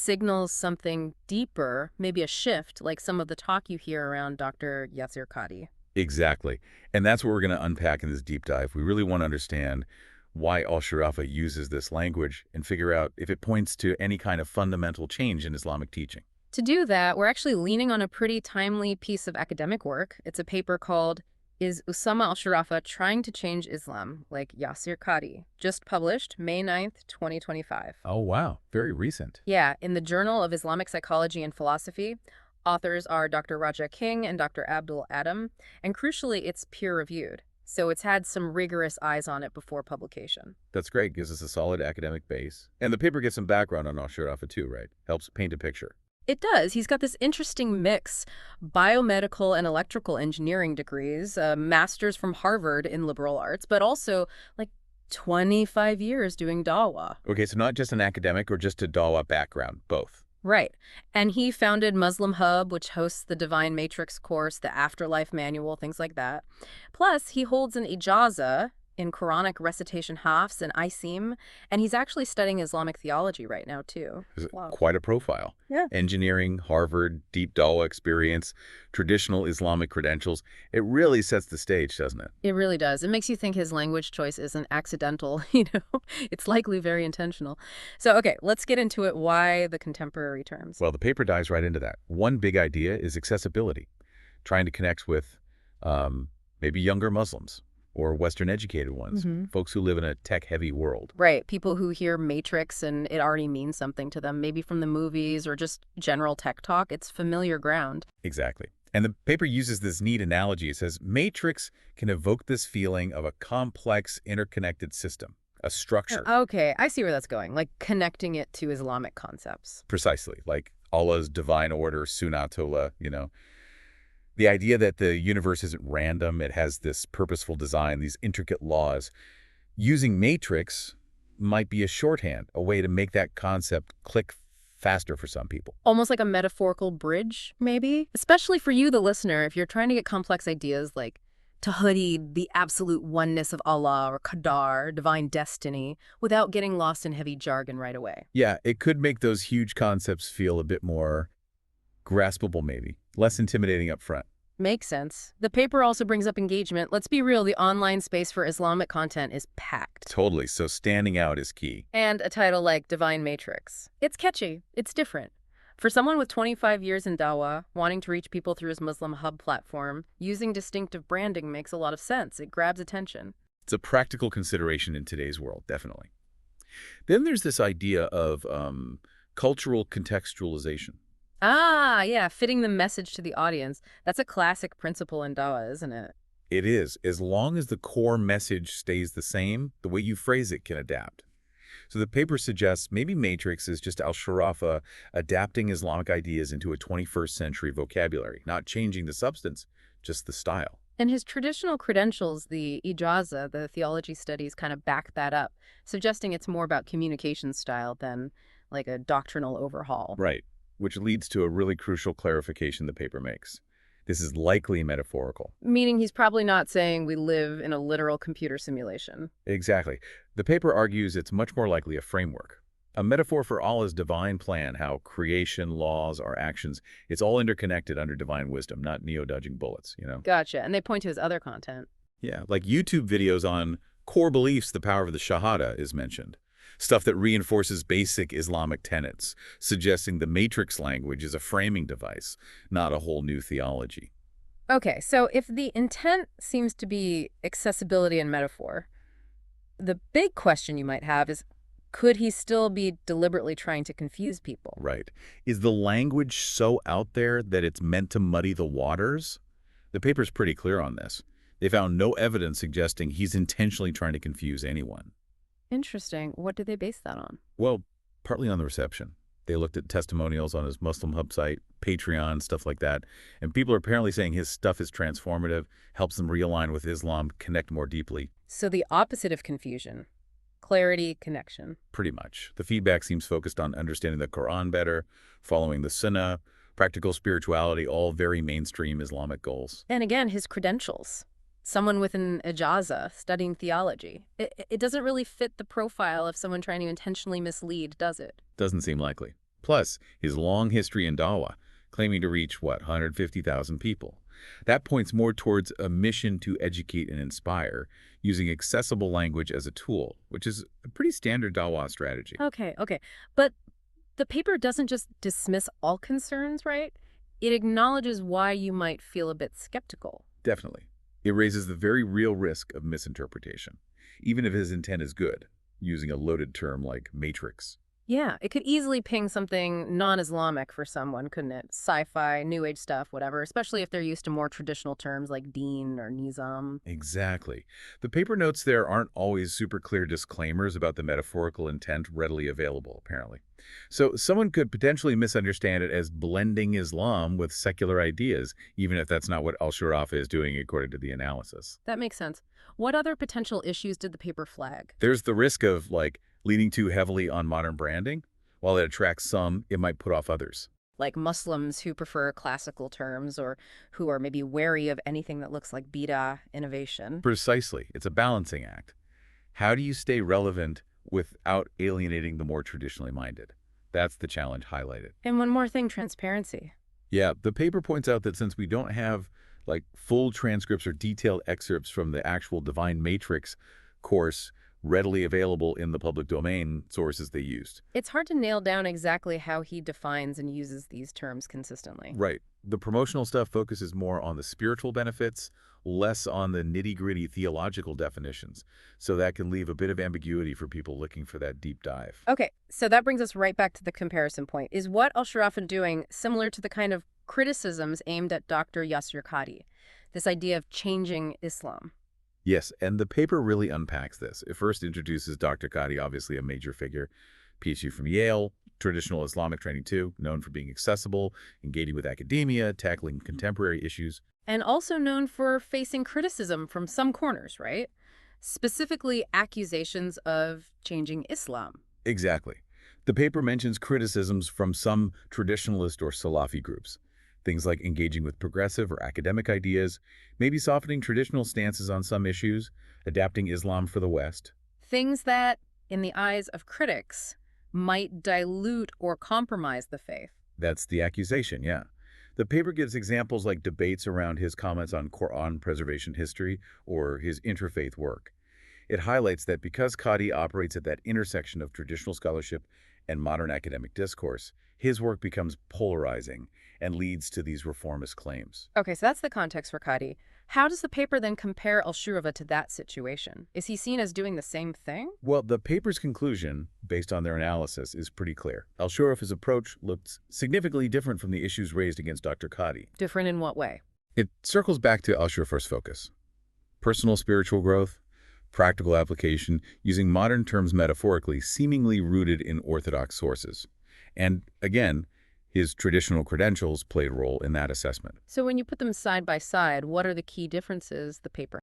signals something deeper, maybe a shift, like some of the talk you hear around Dr. Yasir Qadi. Exactly. And that's what we're going to unpack in this deep dive. We really want to understand why Al-Sharafa uses this language and figure out if it points to any kind of fundamental change in Islamic teaching. To do that, we're actually leaning on a pretty timely piece of academic work. It's a paper called Is Ousama Alshurafa Trying to Change Islam, like Yasir Qadi, just published May 9th, 2025. Oh, wow. Very recent. Yeah, in the Journal of Islamic Psychology and Philosophy. Authors are Dr. Raja King and Dr. Abdul Adam, and crucially, it's peer-reviewed. So it's had some rigorous eyes on it before publication. That's great. Gives us a solid academic base. And the paper gives some background on Al-Sharafa too, right? Helps paint a picture. It does. He's got this interesting mix, biomedical and electrical engineering degrees, a master's from Harvard in liberal arts, but also like 25 years doing dawah. Okay, so not just an academic or just a Dawa background, both. Right. And he founded Muslim Hub, which hosts the Divine Matrix course, the Afterlife Manual, things like that. Plus, he holds an ijaza in Quranic recitation hafs and ISIM, and he's actually studying Islamic theology right now, too. Wow. Quite a profile. Yeah. Engineering, Harvard, deep Dawa experience, traditional Islamic credentials. It really sets the stage, doesn't it? It really does. It makes you think his language choice isn't accidental, you know? It's likely very intentional. So, okay, let's get into it. Why the contemporary terms? Well, the paper dives right into that. One big idea is accessibility, trying to connect with maybe younger Muslims or Western-educated ones, folks who live in a tech-heavy world. Right. People who hear Matrix and it already means something to them, maybe from the movies or just general tech talk. It's familiar ground. Exactly. And the paper uses this neat analogy. It says, Matrix can evoke this feeling of a complex, interconnected system, a structure. Okay, I see where that's going, like connecting it to Islamic concepts. Precisely, like Allah's divine order, Sunnatullah, you know. The idea that the universe isn't random, it has this purposeful design, these intricate laws. Using Matrix might be a shorthand, a way to make that concept click faster for some people. Almost like a metaphorical bridge, maybe? Especially for you, the listener, if you're trying to get complex ideas like Tawhid, the absolute oneness of Allah, or Qadar, divine destiny, without getting lost in heavy jargon right away. Yeah, it could make those huge concepts feel a bit more graspable, maybe. Less intimidating up front. Makes sense. The paper also brings up engagement. Let's be real, the online space for Islamic content is packed. Totally, so standing out is key. And a title like Divine Matrix. It's catchy. It's different. For someone with 25 years in Dawah, wanting to reach people through his Muslim Hub platform, using distinctive branding makes a lot of sense. It grabs attention. It's a practical consideration in today's world, definitely. Then there's this idea of cultural contextualization. Ah, yeah, fitting the message to the audience. That's a classic principle in Dawah, isn't it? It is. As long as the core message stays the same, the way you phrase it can adapt. So the paper suggests maybe Matrix is just Al-Sharafa adapting Islamic ideas into a 21st century vocabulary, not changing the substance, just the style. And his traditional credentials, the ijaza, the theology studies, kind of back that up, suggesting it's more about communication style than like a doctrinal overhaul. Right, which leads to a really crucial clarification the paper makes. This is likely metaphorical. Meaning he's probably not saying we live in a literal computer simulation. Exactly. The paper argues it's much more likely a framework, a metaphor for Allah's divine plan, how creation, laws, our actions, it's all interconnected under divine wisdom, not neo-dodging bullets, you know? Gotcha. And they point to his other content. Yeah, like YouTube videos on core beliefs, the power of the Shahada is mentioned. Stuff that reinforces basic Islamic tenets, suggesting the Matrix language is a framing device, not a whole new theology. Okay, so if the intent seems to be accessibility and metaphor, the big question you might have is, could he still be deliberately trying to confuse people? Right. Is the language so out there that it's meant to muddy the waters? The paper's pretty clear on this. They found no evidence suggesting he's intentionally trying to confuse anyone. Interesting. What did they base that on? Well, partly on the reception. They looked at testimonials on his Muslim Hub site, Patreon, stuff like that. And people are apparently saying his stuff is transformative, helps them realign with Islam, connect more deeply. So the opposite of confusion. Clarity, connection. Pretty much. The feedback seems focused on understanding the Quran better, following the Sunnah, practical spirituality, all very mainstream Islamic goals. And again, his credentials. Someone with an ijaza studying theology. It doesn't really fit the profile of someone trying to intentionally mislead, does it? Doesn't seem likely. plus his long history in Dawa, claiming to reach, what, 150,000 people. That points more towards a mission to educate and inspire, using accessible language as a tool, which is a pretty standard Dawa strategy. Okay, okay. But the paper doesn't just dismiss all concerns, right? It acknowledges why you might feel a bit skeptical. Definitely. It raises the very real risk of misinterpretation, even if his intent is good, using a loaded term like matrix. Yeah, it could easily ping something non-Islamic for someone, couldn't it? Sci-fi, new age stuff, whatever, especially if they're used to more traditional terms like deen or nizam. Exactly. The paper notes there aren't always super clear disclaimers about the metaphorical intent readily available, apparently. So someone could potentially misunderstand it as blending Islam with secular ideas, even if that's not what Alshurafa is doing according to the analysis. That makes sense. What other potential issues did the paper flag? There's the risk of, like, leaning too heavily on modern branding. While it attracts some, it might put off others. Like Muslims who prefer classical terms or who are maybe wary of anything that looks like bid'ah innovation. Precisely. It's a balancing act. How do you stay relevant without alienating the more traditionally minded? That's the challenge highlighted. And one more thing, transparency. Yeah, the paper points out that since we don't have like full transcripts or detailed excerpts from the actual Divine Matrix course readily available in the public domain sources they used. It's hard to nail down exactly how he defines and uses these terms consistently. Right. The promotional stuff focuses more on the spiritual benefits, less on the nitty-gritty theological definitions. So that can leave a bit of ambiguity for people looking for that deep dive. Okay, so that brings us right back to the comparison point. Is what Al-Sharafa doing similar to the kind of criticisms aimed at Dr. Yasir Qadhi? This idea of changing Islam. Yes, and the paper really unpacks this. It first introduces Dr. Qadhi, obviously a major figure, PhD from Yale, traditional Islamic training too, known for being accessible, engaging with academia, tackling contemporary issues. And also known for facing criticism from some corners, right? Specifically accusations of changing Islam. Exactly. The paper mentions criticisms from some traditionalist or Salafi groups. Things like engaging with progressive or academic ideas, maybe softening traditional stances on some issues, adapting Islam for the West. Things that, in the eyes of critics, might dilute or compromise the faith. That's the accusation, yeah. The paper gives examples like debates around his comments on Quran preservation history or his interfaith work. It highlights that because Qadhi operates at that intersection of traditional scholarship and modern academic discourse, his work becomes polarizing and leads to these reformist claims. Okay, so that's the context for Qadhi. How does the paper then compare Al-Shurafa to that situation? Is he seen as doing the same thing? Well, the paper's conclusion, based on their analysis, is pretty clear. Al-Shurafa's approach looked significantly different from the issues raised against Dr. Qadhi. Different in what way? It circles back to Al-Shurafa's focus. Personal spiritual growth, practical application, using modern terms metaphorically, seemingly rooted in orthodox sources. And again, his traditional credentials played a role in that assessment. So when you put them side by side, what are the key differences the paper